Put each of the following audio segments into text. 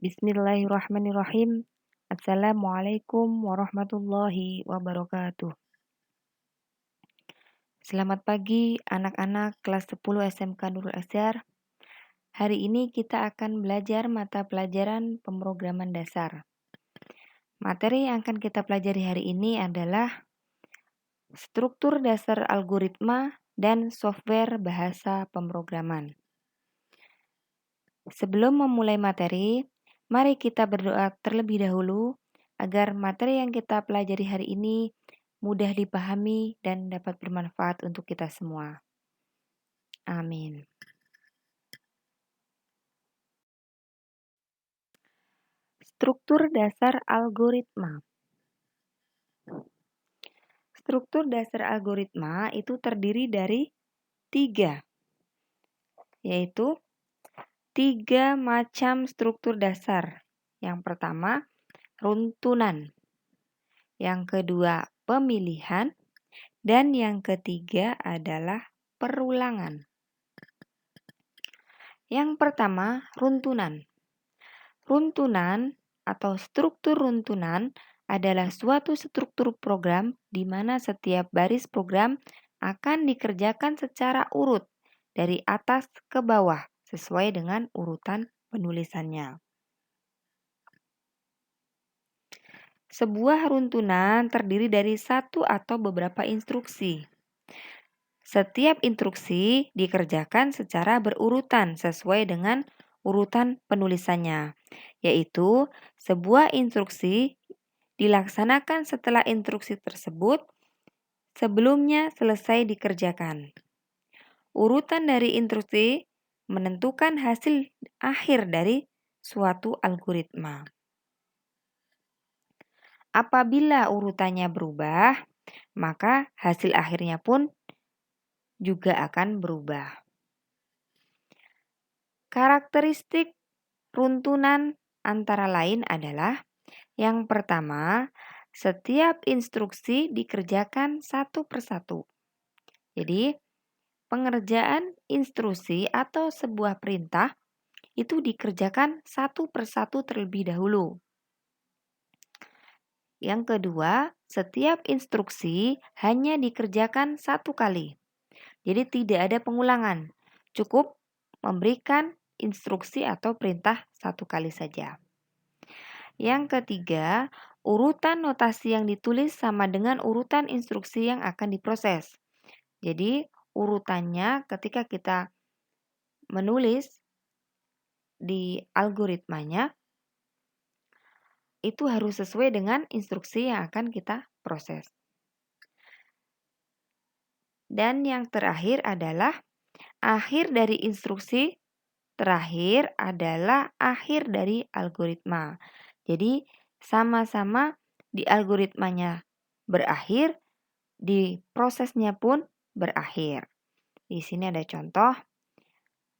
Bismillahirrahmanirrahim. Assalamualaikum warahmatullahi wabarakatuh. Selamat pagi anak-anak kelas 10 SMK Nurul Azhar. Hari ini kita akan belajar mata pelajaran pemrograman dasar. Materi yang akan kita pelajari hari ini adalah struktur dasar algoritma dan software bahasa pemrograman. Sebelum memulai materi, mari kita berdoa terlebih dahulu agar materi yang kita pelajari hari ini mudah dipahami dan dapat bermanfaat untuk kita semua. Amin. Struktur dasar algoritma. Struktur dasar algoritma itu terdiri dari 3, yaitu 3 macam struktur dasar. Yang pertama, runtunan. Yang kedua, pemilihan. Dan yang ketiga adalah perulangan. Yang pertama, runtunan. Runtunan atau struktur runtunan adalah suatu struktur program di mana setiap baris program akan dikerjakan secara urut dari atas ke bawah sesuai dengan urutan penulisannya. Sebuah runtunan terdiri dari satu atau beberapa instruksi. Setiap instruksi dikerjakan secara berurutan sesuai dengan urutan penulisannya, yaitu sebuah instruksi dilaksanakan setelah instruksi tersebut sebelumnya selesai dikerjakan. Urutan dari instruksi menentukan hasil akhir dari suatu algoritma. Apabila urutannya berubah, maka hasil akhirnya pun juga akan berubah. Karakteristik runtunan antara lain adalah yang pertama, setiap instruksi dikerjakan satu persatu. Jadi, pengerjaan instruksi atau sebuah perintah itu dikerjakan satu persatu terlebih dahulu. Yang kedua, setiap instruksi hanya dikerjakan satu kali. Jadi tidak ada pengulangan. Cukup memberikan instruksi atau perintah satu kali saja. Yang ketiga, urutan notasi yang ditulis sama dengan urutan instruksi yang akan diproses. Jadi, urutannya ketika kita menulis di algoritmanya itu harus sesuai dengan instruksi yang akan kita proses. Dan yang terakhir adalah akhir dari instruksi terakhir adalah akhir dari algoritma. Jadi sama-sama di algoritmanya berakhir, di prosesnya pun berakhir. Di sini ada contoh,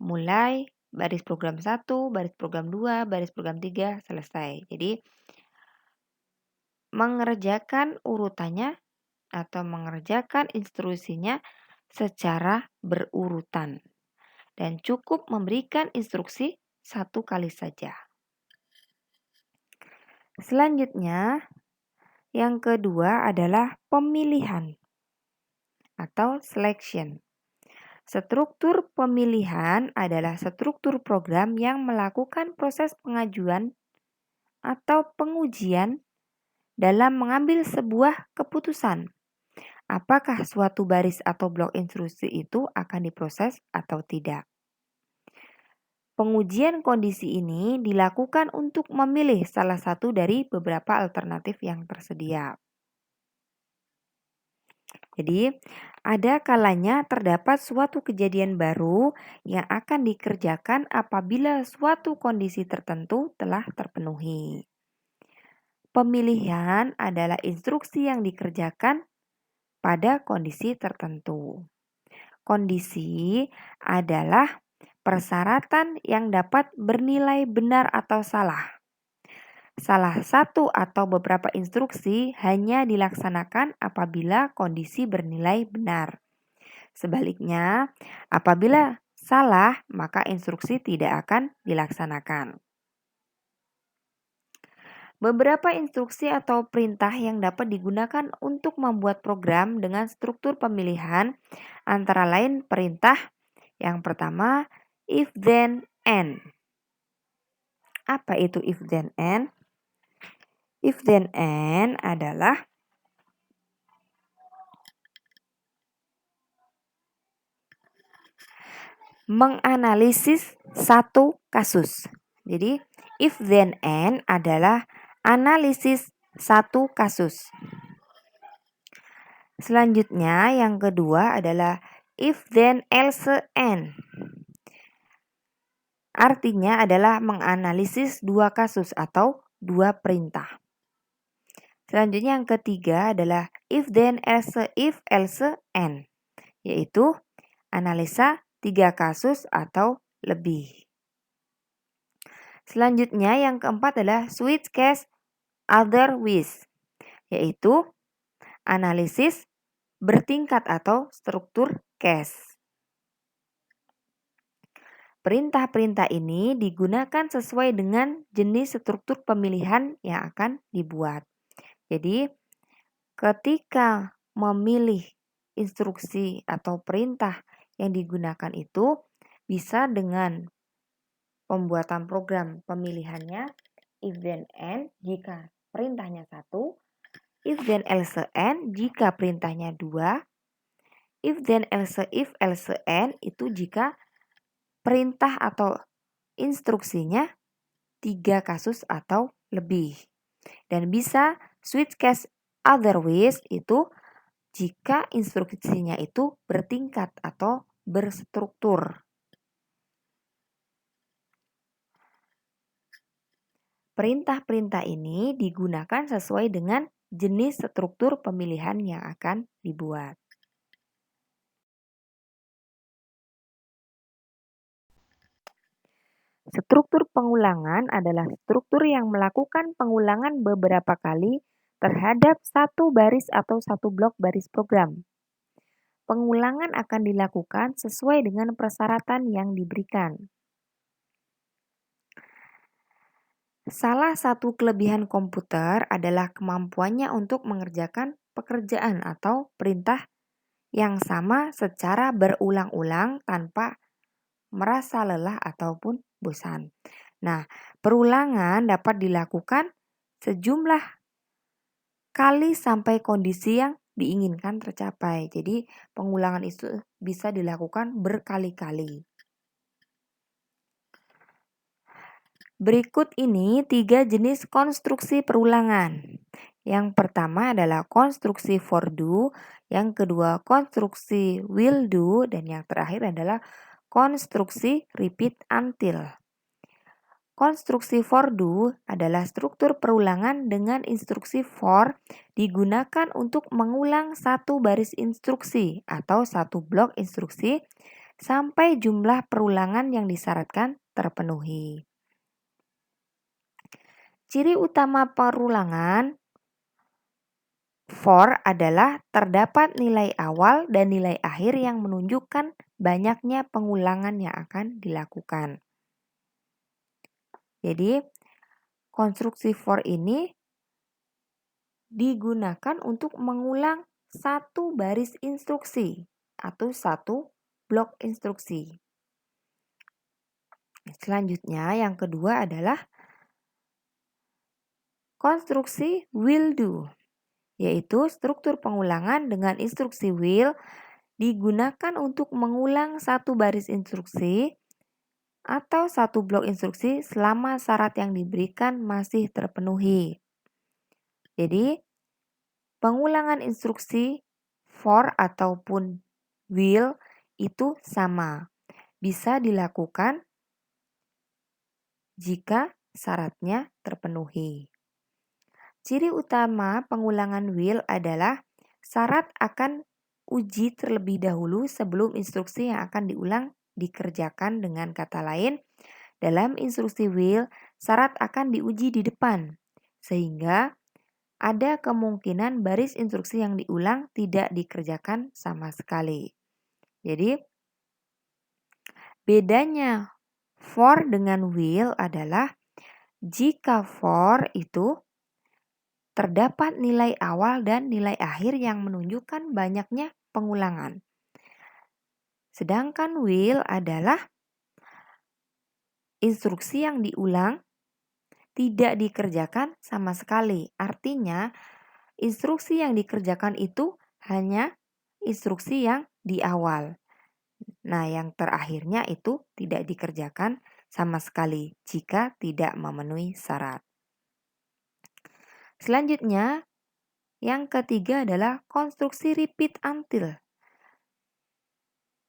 mulai baris program 1, baris program 2, baris program 3, selesai. Jadi mengerjakan urutannya atau mengerjakan instruksinya secara berurutan. Dan cukup memberikan instruksi satu kali saja. Selanjutnya, yang kedua adalah pemilihan atau selection. Struktur pemilihan adalah struktur program yang melakukan proses pengajuan atau pengujian dalam mengambil sebuah keputusan. Apakah suatu baris atau blok instruksi itu akan diproses atau tidak? Pengujian kondisi ini dilakukan untuk memilih salah satu dari beberapa alternatif yang tersedia. Jadi, ada kalanya terdapat suatu kejadian baru yang akan dikerjakan apabila suatu kondisi tertentu telah terpenuhi. Pemilihan adalah instruksi yang dikerjakan pada kondisi tertentu. Kondisi adalah persyaratan yang dapat bernilai benar atau salah. Salah satu atau beberapa instruksi hanya dilaksanakan apabila kondisi bernilai benar. Sebaliknya, apabila salah, maka instruksi tidak akan dilaksanakan. Beberapa instruksi atau perintah yang dapat digunakan untuk membuat program dengan struktur pemilihan antara lain perintah yang pertama if then and. Apa itu if then and? If then and adalah menganalisis satu kasus. Jadi if then and adalah analisis satu kasus. Selanjutnya yang kedua adalah if then else and. Artinya adalah menganalisis dua kasus atau dua perintah. Selanjutnya yang ketiga adalah if then else if else and, yaitu analisa tiga kasus atau lebih. Selanjutnya yang keempat adalah switch case otherwise, yaitu analisis bertingkat atau struktur case. Perintah-perintah ini digunakan sesuai dengan jenis struktur pemilihan yang akan dibuat. Jadi, ketika memilih instruksi atau perintah yang digunakan itu bisa dengan pembuatan program pemilihannya if then and jika perintahnya 1, if then else and jika perintahnya 2, if then else if else and itu jika perintah atau instruksinya 3 kasus atau lebih. Dan bisa switch case otherwise itu jika instruksinya itu bertingkat atau berstruktur. Perintah-perintah ini digunakan sesuai dengan jenis struktur pemilihan yang akan dibuat. Struktur pengulangan adalah struktur yang melakukan pengulangan beberapa kali terhadap satu baris atau satu blok baris program. Pengulangan akan dilakukan sesuai dengan persyaratan yang diberikan. Salah satu kelebihan komputer adalah kemampuannya untuk mengerjakan pekerjaan atau perintah yang sama secara berulang-ulang tanpa merasa lelah ataupun bosan. Nah, perulangan dapat dilakukan sejumlah kali sampai kondisi yang diinginkan tercapai. Jadi, pengulangan itu bisa dilakukan berkali-kali. Berikut ini 3 jenis konstruksi perulangan. Yang pertama adalah konstruksi for do, yang kedua konstruksi will do, dan yang terakhir adalah konstruksi repeat until. Konstruksi for do adalah struktur perulangan dengan instruksi for digunakan untuk mengulang satu baris instruksi atau satu blok instruksi sampai jumlah perulangan yang disyaratkan terpenuhi. Ciri utama perulangan for adalah terdapat nilai awal dan nilai akhir yang menunjukkan banyaknya pengulangan yang akan dilakukan. Jadi, konstruksi for ini digunakan untuk mengulang satu baris instruksi atau satu blok instruksi. Selanjutnya, yang kedua adalah konstruksi will do, yaitu struktur pengulangan dengan instruksi will digunakan untuk mengulang satu baris instruksi atau satu blok instruksi selama syarat yang diberikan masih terpenuhi. Jadi, pengulangan instruksi for ataupun will itu sama. Bisa dilakukan jika syaratnya terpenuhi. Ciri utama pengulangan will adalah syarat akan uji terlebih dahulu sebelum instruksi yang akan diulang dikerjakan. Dengan kata lain, dalam instruksi will, syarat akan diuji di depan, sehingga ada kemungkinan baris instruksi yang diulang tidak dikerjakan sama sekali. Jadi, bedanya for dengan will adalah jika for itu terdapat nilai awal dan nilai akhir yang menunjukkan banyaknya pengulangan. Sedangkan will adalah instruksi yang diulang tidak dikerjakan sama sekali. Artinya, instruksi yang dikerjakan itu hanya instruksi yang di awal. Nah, yang terakhirnya itu tidak dikerjakan sama sekali jika tidak memenuhi syarat. Selanjutnya, yang ketiga adalah konstruksi repeat until.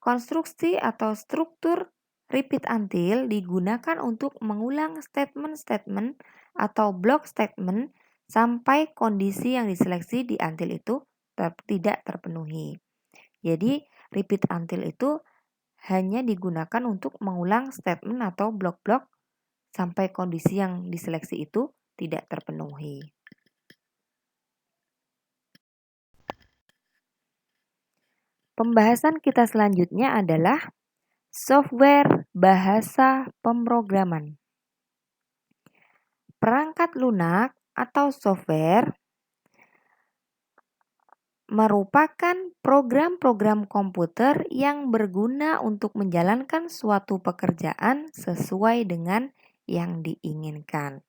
Konstruksi atau struktur repeat until digunakan untuk mengulang statement-statement atau block statement sampai kondisi yang diseleksi di until itu tidak terpenuhi. Jadi, repeat until itu hanya digunakan untuk mengulang statement atau blok-blok sampai kondisi yang diseleksi itu tidak terpenuhi. Pembahasan kita selanjutnya adalah software bahasa pemrograman. Perangkat lunak atau software merupakan program-program komputer yang berguna untuk menjalankan suatu pekerjaan sesuai dengan yang diinginkan.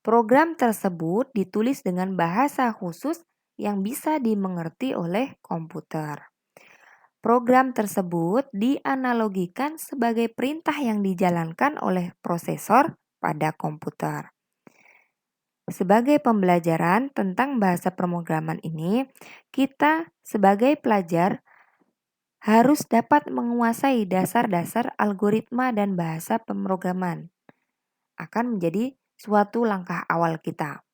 Program tersebut ditulis dengan bahasa khusus yang bisa dimengerti oleh komputer. Program tersebut dianalogikan sebagai perintah yang dijalankan oleh prosesor pada komputer. Sebagai pembelajaran tentang bahasa pemrograman ini, kita sebagai pelajar harus dapat menguasai dasar-dasar algoritma dan bahasa pemrograman. Akan menjadi suatu langkah awal kita.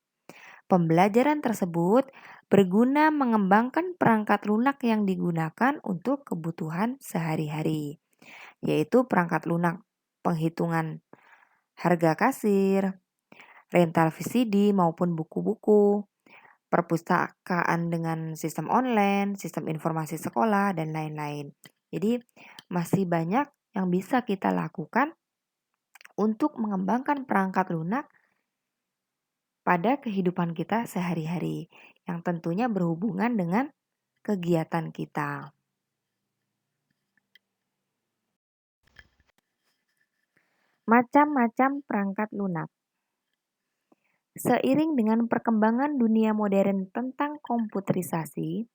Pembelajaran tersebut berguna mengembangkan perangkat lunak yang digunakan untuk kebutuhan sehari-hari, yaitu perangkat lunak penghitungan harga kasir, rental VCD maupun buku-buku, perpustakaan dengan sistem online, sistem informasi sekolah, dan lain-lain. Jadi masih banyak yang bisa kita lakukan untuk mengembangkan perangkat lunak pada kehidupan kita sehari-hari yang tentunya berhubungan dengan kegiatan kita. Macam-macam perangkat lunak. Seiring dengan perkembangan dunia modern tentang komputerisasi,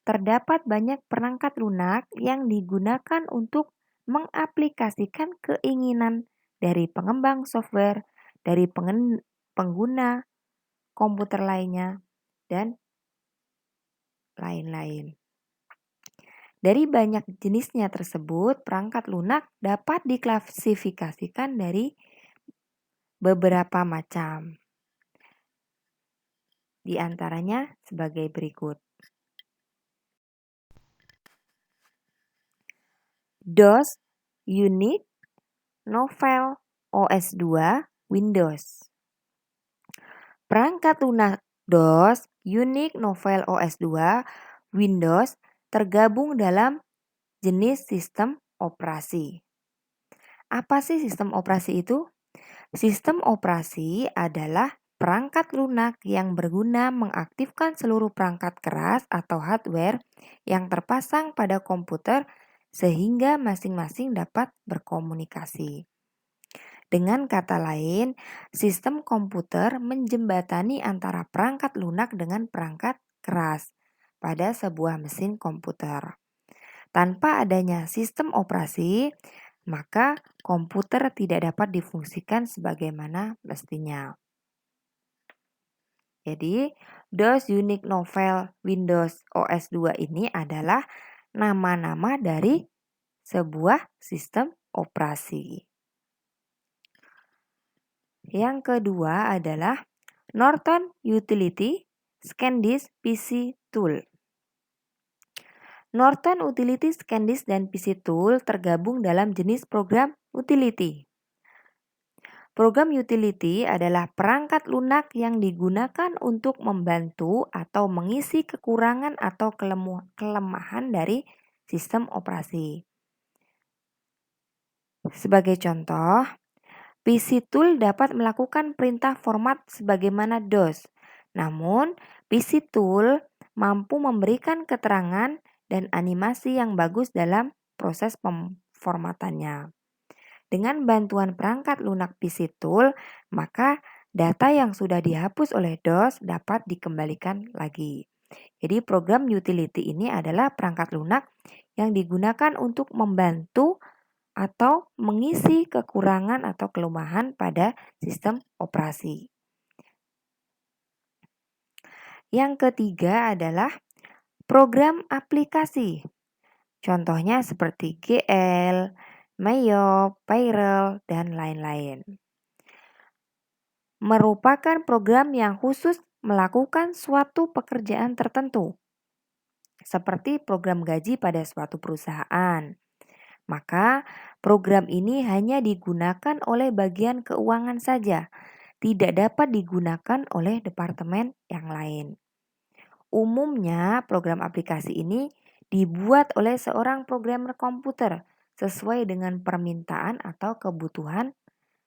terdapat banyak perangkat lunak yang digunakan untuk mengaplikasikan keinginan dari pengembang software, dari pengguna komputer lainnya, dan lain-lain. Dari banyak jenisnya tersebut, perangkat lunak dapat diklasifikasikan dari beberapa macam. Di antaranya sebagai berikut. DOS, Unix, Novel, OS2, Windows. Perangkat lunak DOS, Unix, Novel, OS2, Windows tergabung dalam jenis sistem operasi. Apa sih sistem operasi itu? Sistem operasi adalah perangkat lunak yang berguna mengaktifkan seluruh perangkat keras atau hardware yang terpasang pada komputer sehingga masing-masing dapat berkomunikasi. Dengan kata lain, sistem komputer menjembatani antara perangkat lunak dengan perangkat keras pada sebuah mesin komputer. Tanpa adanya sistem operasi, maka komputer tidak dapat difungsikan sebagaimana mestinya. Jadi, DOS, Unix, Novel, Windows, OS2 ini adalah nama-nama dari sebuah sistem operasi. Yang kedua adalah Norton Utility ScanDisk PC Tool. Norton Utility ScanDisk dan PC Tool tergabung dalam jenis program utility. Program utility adalah perangkat lunak yang digunakan untuk membantu atau mengisi kekurangan atau kelemahan dari sistem operasi. Sebagai contoh, PC Tool dapat melakukan perintah format sebagaimana DOS. Namun, PC Tool mampu memberikan keterangan dan animasi yang bagus dalam proses pemformatannya. Dengan bantuan perangkat lunak PC Tool, maka data yang sudah dihapus oleh DOS dapat dikembalikan lagi. Jadi program utility ini adalah perangkat lunak yang digunakan untuk membantu atau mengisi kekurangan atau kelemahan pada sistem operasi. Yang ketiga adalah program aplikasi. Contohnya seperti GL, Mayo, Payroll, dan lain-lain. Merupakan program yang khusus melakukan suatu pekerjaan tertentu, seperti program gaji pada suatu perusahaan. Maka program ini hanya digunakan oleh bagian keuangan saja, tidak dapat digunakan oleh departemen yang lain. Umumnya program aplikasi ini dibuat oleh seorang programmer komputer sesuai dengan permintaan atau kebutuhan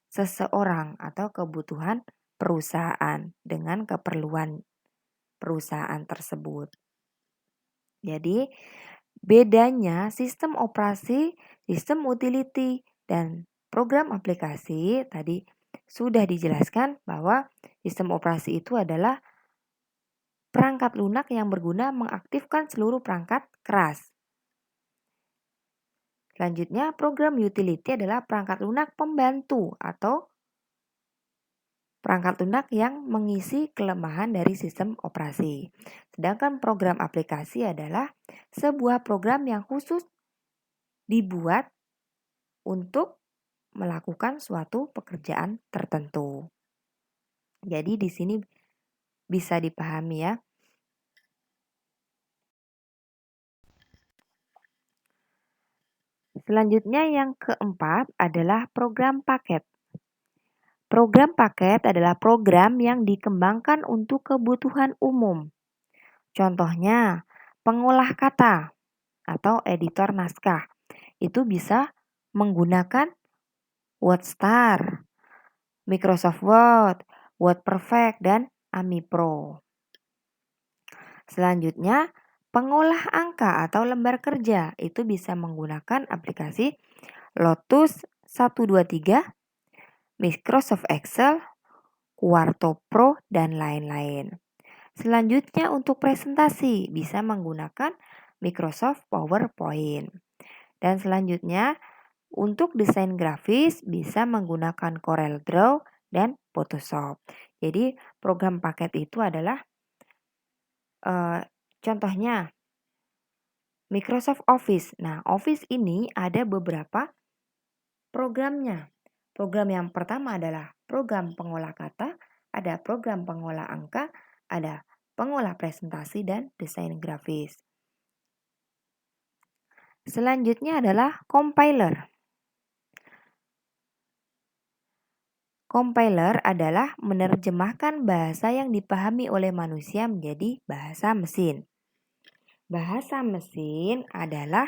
seseorang atau kebutuhan perusahaan dengan keperluan perusahaan tersebut. Jadi bedanya sistem operasi, sistem utility, dan program aplikasi tadi sudah dijelaskan bahwa sistem operasi itu adalah perangkat lunak yang berguna mengaktifkan seluruh perangkat keras. Selanjutnya, program utility adalah perangkat lunak pembantu atau perangkat lunak yang mengisi kelemahan dari sistem operasi. Sedangkan program aplikasi adalah sebuah program yang khusus dibuat untuk melakukan suatu pekerjaan tertentu. Jadi di sini bisa dipahami ya. Selanjutnya yang keempat adalah program paket. Program paket adalah program yang dikembangkan untuk kebutuhan umum. Contohnya, pengolah kata atau editor naskah. Itu bisa menggunakan WordStar, Microsoft Word, WordPerfect, dan AmiPro. Selanjutnya, pengolah angka atau lembar kerja itu bisa menggunakan aplikasi Lotus 123, Microsoft Excel, Quarto Pro, dan lain-lain. Selanjutnya untuk presentasi bisa menggunakan Microsoft PowerPoint. Dan selanjutnya untuk desain grafis bisa menggunakan CorelDRAW dan Photoshop. Jadi program paket itu adalah contohnya Microsoft Office. Nah, Office ini ada beberapa programnya. Program yang pertama adalah program pengolah kata, ada program pengolah angka, ada pengolah presentasi, dan desain grafis. Selanjutnya adalah compiler. Compiler adalah menerjemahkan bahasa yang dipahami oleh manusia menjadi bahasa mesin. Bahasa mesin adalah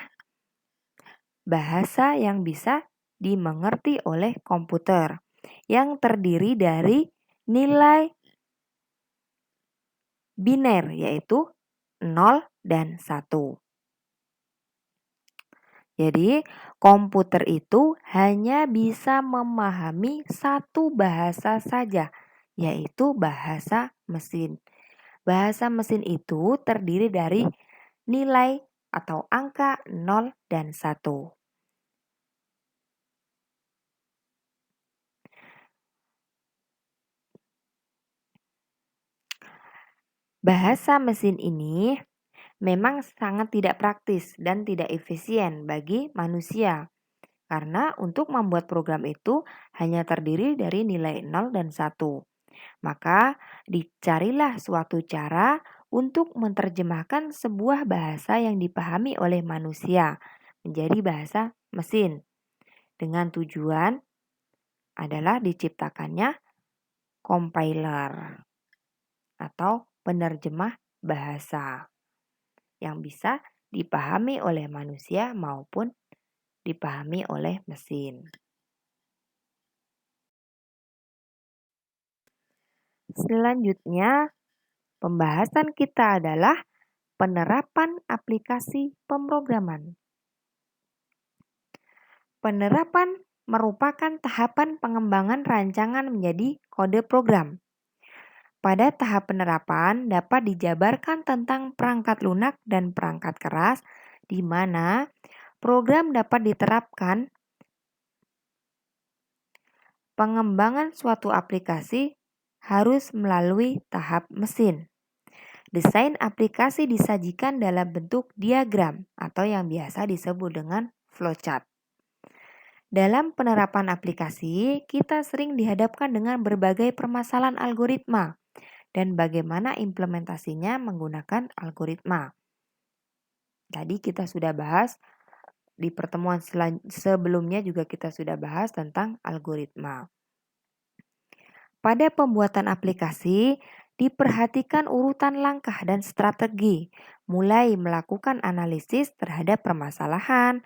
bahasa yang bisa dimengerti oleh komputer, yang terdiri dari nilai biner yaitu 0 dan 1. Jadi, komputer itu hanya bisa memahami satu bahasa saja, yaitu bahasa mesin. Bahasa mesin itu terdiri dari nilai atau angka 0 dan 1. Bahasa mesin ini memang sangat tidak praktis dan tidak efisien bagi manusia. Karena untuk membuat program itu hanya terdiri dari nilai 0 dan 1. Maka dicarilah suatu cara untuk menerjemahkan sebuah bahasa yang dipahami oleh manusia menjadi bahasa mesin. Dengan tujuan adalah diciptakannya compiler atau penerjemah bahasa yang bisa dipahami oleh manusia maupun dipahami oleh mesin. Selanjutnya, pembahasan kita adalah penerapan aplikasi pemrograman. Penerapan merupakan tahapan pengembangan rancangan menjadi kode program. Pada tahap penerapan dapat dijabarkan tentang perangkat lunak dan perangkat keras, di mana program dapat diterapkan. Pengembangan suatu aplikasi harus melalui tahap mesin. Desain aplikasi disajikan dalam bentuk diagram atau yang biasa disebut dengan flowchart. Dalam penerapan aplikasi, kita sering dihadapkan dengan berbagai permasalahan algoritma dan bagaimana implementasinya menggunakan algoritma. Tadi kita sudah bahas di pertemuan sebelumnya juga kita sudah bahas tentang algoritma. Pada pembuatan aplikasi, diperhatikan urutan langkah dan strategi, mulai melakukan analisis terhadap permasalahan,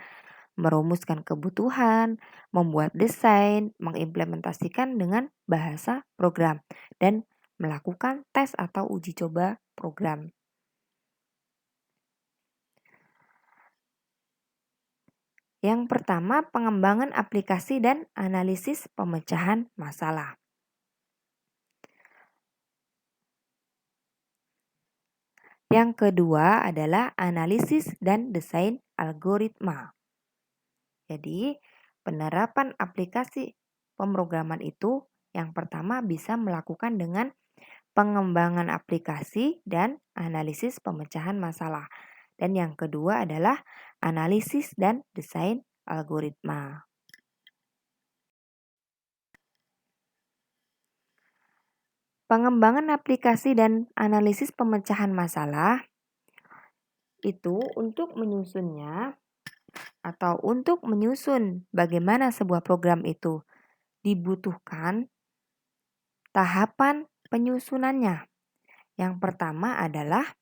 merumuskan kebutuhan, membuat desain, mengimplementasikan dengan bahasa program, dan melakukan tes atau uji coba program. Yang pertama, pengembangan aplikasi dan analisis pemecahan masalah. Yang kedua adalah analisis dan desain algoritma. Jadi, penerapan aplikasi pemrograman itu yang pertama bisa melakukan dengan pengembangan aplikasi dan analisis pemecahan masalah. Dan yang kedua adalah analisis dan desain algoritma. Pengembangan aplikasi dan analisis pemecahan masalah itu untuk menyusunnya atau untuk menyusun bagaimana sebuah program itu dibutuhkan tahapan penyusunannya. Yang pertama adalah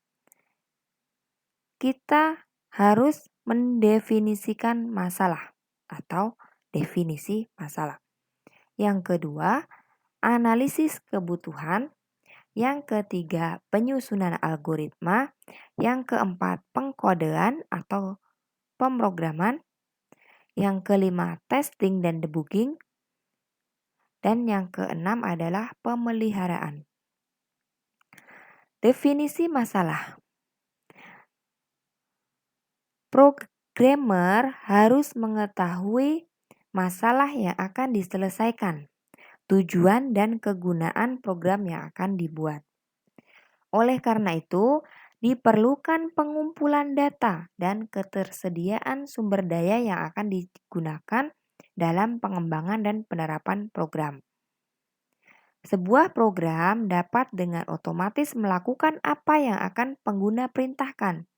kita harus mendefinisikan masalah atau definisi masalah. Yang kedua, analisis kebutuhan. Yang ketiga, penyusunan algoritma. Yang keempat, pengkodean atau pemrograman. Yang kelima, testing dan debugging. Dan yang keenam adalah pemeliharaan. Definisi masalah. Programmer harus mengetahui masalah yang akan diselesaikan, tujuan dan kegunaan program yang akan dibuat. Oleh karena itu, diperlukan pengumpulan data dan ketersediaan sumber daya yang akan digunakan dalam pengembangan dan penerapan program. Sebuah program dapat dengan otomatis melakukan apa yang akan pengguna perintahkan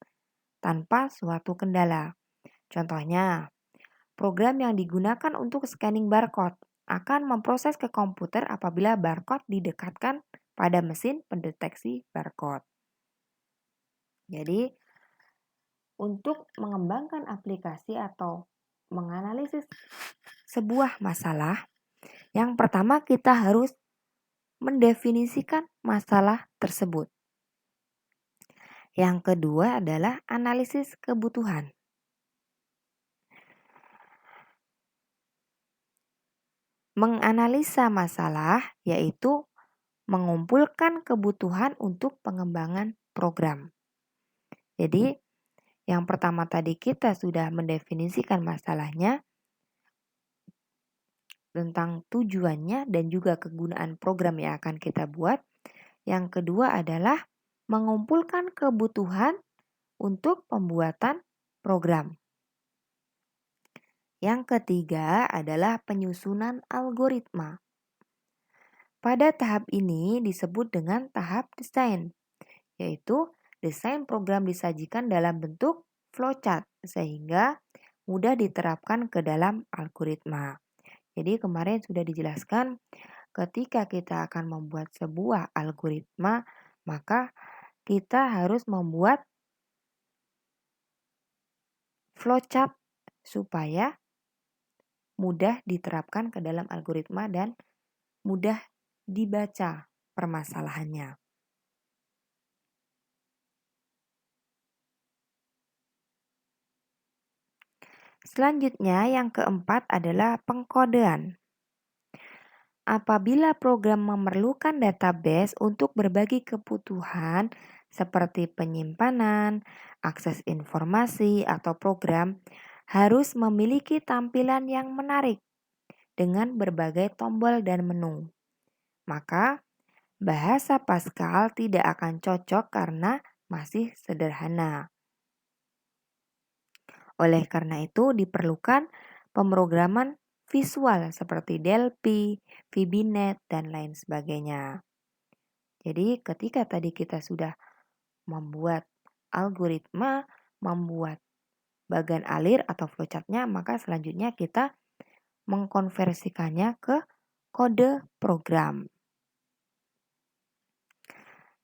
tanpa suatu kendala. Contohnya, program yang digunakan untuk scanning barcode akan memproses ke komputer apabila barcode didekatkan pada mesin pendeteksi barcode. Jadi, untuk mengembangkan aplikasi atau menganalisis sebuah masalah, yang pertama kita harus mendefinisikan masalah tersebut. Yang kedua adalah analisis kebutuhan. Menganalisa masalah yaitu mengumpulkan kebutuhan untuk pengembangan program. Jadi, yang pertama tadi kita sudah mendefinisikan masalahnya tentang tujuannya dan juga kegunaan program yang akan kita buat. Yang kedua adalah mengumpulkan kebutuhan untuk pembuatan program. Yang ketiga adalah penyusunan algoritma. Pada tahap ini disebut dengan tahap desain, yaitu desain program disajikan dalam bentuk flowchart sehingga mudah diterapkan ke dalam algoritma. Jadi kemarin sudah dijelaskan ketika kita akan membuat sebuah algoritma, maka kita harus membuat flowchart supaya mudah diterapkan ke dalam algoritma dan mudah dibaca. permasalahannya. Selanjutnya yang keempat adalah pengkodean. Apabila program memerlukan database untuk berbagi kebutuhan seperti penyimpanan, akses informasi, atau program, harus memiliki tampilan yang menarik dengan berbagai tombol dan menu. Maka, bahasa Pascal tidak akan cocok karena masih sederhana. Oleh karena itu, diperlukan pemrograman visual seperti Delphi, VBNet, dan lain sebagainya. Jadi ketika tadi kita sudah membuat algoritma, membuat bagan alir atau flowchart-nya, maka selanjutnya kita mengkonversikannya ke kode program.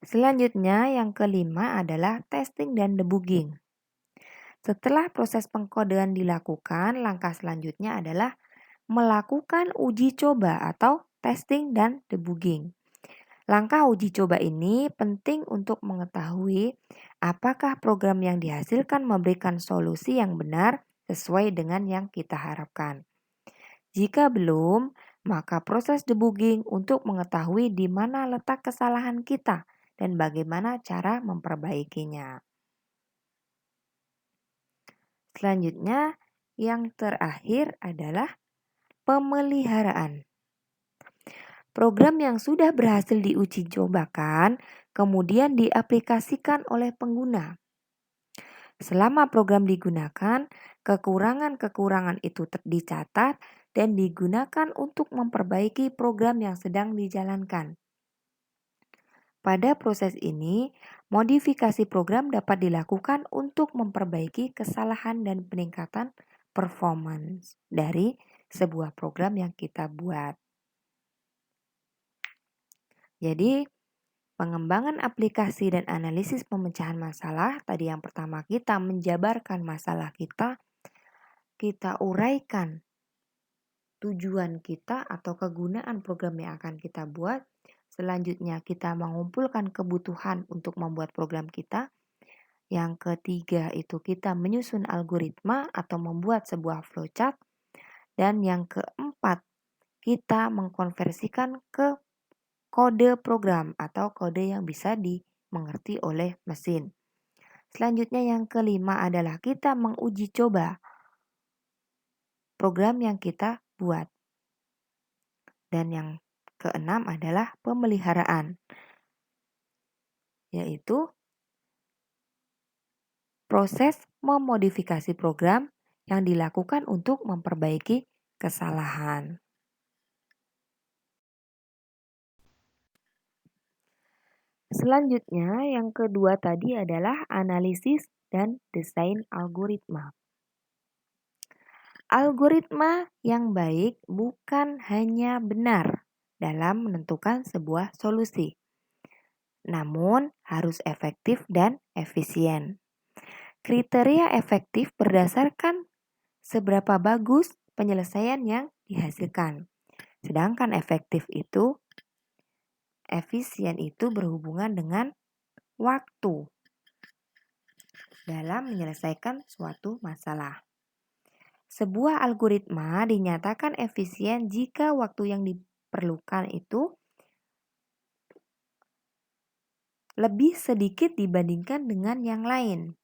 Selanjutnya yang kelima adalah testing dan debugging. Setelah proses pengkodean dilakukan, langkah selanjutnya adalah melakukan uji coba atau testing dan debugging. Langkah uji coba ini penting untuk mengetahui apakah program yang dihasilkan memberikan solusi yang benar sesuai dengan yang kita harapkan. Jika belum, maka proses debugging untuk mengetahui di mana letak kesalahan kita dan bagaimana cara memperbaikinya. Selanjutnya, yang terakhir adalah pemeliharaan. Program yang sudah berhasil diuji cobakan, kemudian diaplikasikan oleh pengguna. Selama program digunakan, kekurangan-kekurangan itu dicatat dan digunakan untuk memperbaiki program yang sedang dijalankan. Pada proses ini, modifikasi program dapat dilakukan untuk memperbaiki kesalahan dan peningkatan performance dari sebuah program yang kita buat. Jadi, pengembangan aplikasi dan analisis pemecahan masalah, tadi yang pertama kita menjabarkan masalah kita uraikan tujuan kita atau kegunaan program yang akan kita buat. Selanjutnya kita mengumpulkan kebutuhan untuk membuat program kita. Yang ketiga itu kita menyusun algoritma atau membuat sebuah flowchart. Dan yang keempat kita mengkonversikan ke kode program atau kode yang bisa dimengerti oleh mesin. Selanjutnya yang kelima adalah kita menguji coba program yang kita buat. Dan yang keenam adalah pemeliharaan, yaitu proses memodifikasi program yang dilakukan untuk memperbaiki kesalahan. Selanjutnya, yang kedua tadi adalah analisis dan desain algoritma. Algoritma yang baik bukan hanya benar dalam menentukan sebuah solusi, namun harus efektif dan efisien. Kriteria efektif berdasarkan seberapa bagus penyelesaian yang dihasilkan. Sedangkan efisien itu berhubungan dengan waktu dalam menyelesaikan suatu masalah. Sebuah algoritma dinyatakan efisien jika waktu yang diperlukan itu lebih sedikit dibandingkan dengan yang lain.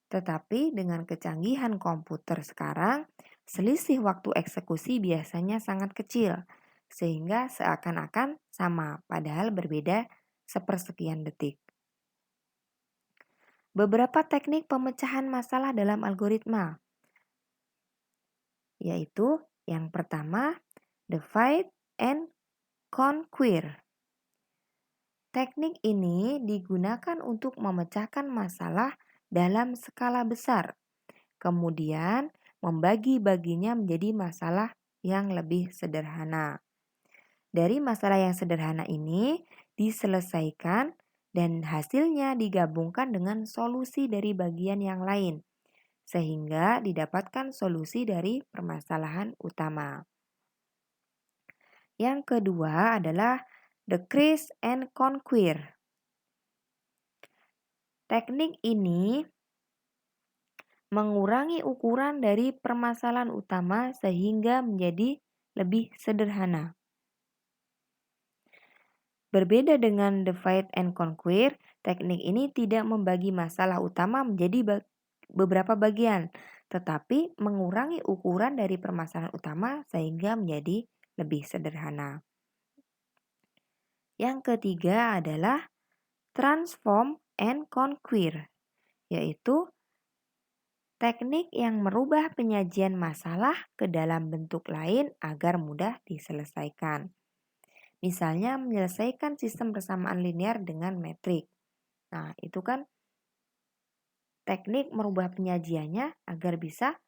Tetapi dengan kecanggihan komputer sekarang, selisih waktu eksekusi biasanya sangat kecil, sehingga seakan-akan sama, padahal berbeda sepersekian detik. Beberapa teknik pemecahan masalah dalam algoritma, yaitu yang pertama, divide and conquer. Teknik ini digunakan untuk memecahkan masalah dalam skala besar, kemudian membagi-baginya menjadi masalah yang lebih sederhana. Dari masalah yang sederhana ini diselesaikan dan hasilnya digabungkan dengan solusi dari bagian yang lain, sehingga didapatkan solusi dari permasalahan utama. Yang kedua adalah decrease and conquer. Teknik ini mengurangi ukuran dari permasalahan utama sehingga menjadi lebih sederhana. Berbeda dengan divide and conquer, teknik ini tidak membagi masalah utama menjadi beberapa bagian, tetapi mengurangi ukuran dari permasalahan utama sehingga menjadi lebih sederhana. Yang ketiga adalah transform and conquer, yaitu teknik yang merubah penyajian masalah ke dalam bentuk lain agar mudah diselesaikan. Misalnya menyelesaikan sistem persamaan linear dengan metrik. Nah, itu kan teknik merubah penyajiannya agar bisa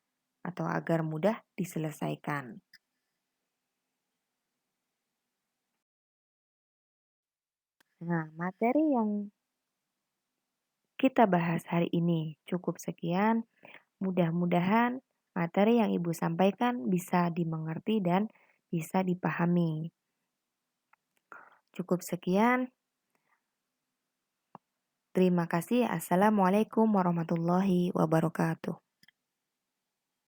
atau agar mudah diselesaikan. Nah, materi yang kita bahas hari ini cukup sekian. Mudah-mudahan materi yang Ibu sampaikan bisa dimengerti dan bisa dipahami. Cukup sekian. Terima kasih. Assalamualaikum warahmatullahi wabarakatuh.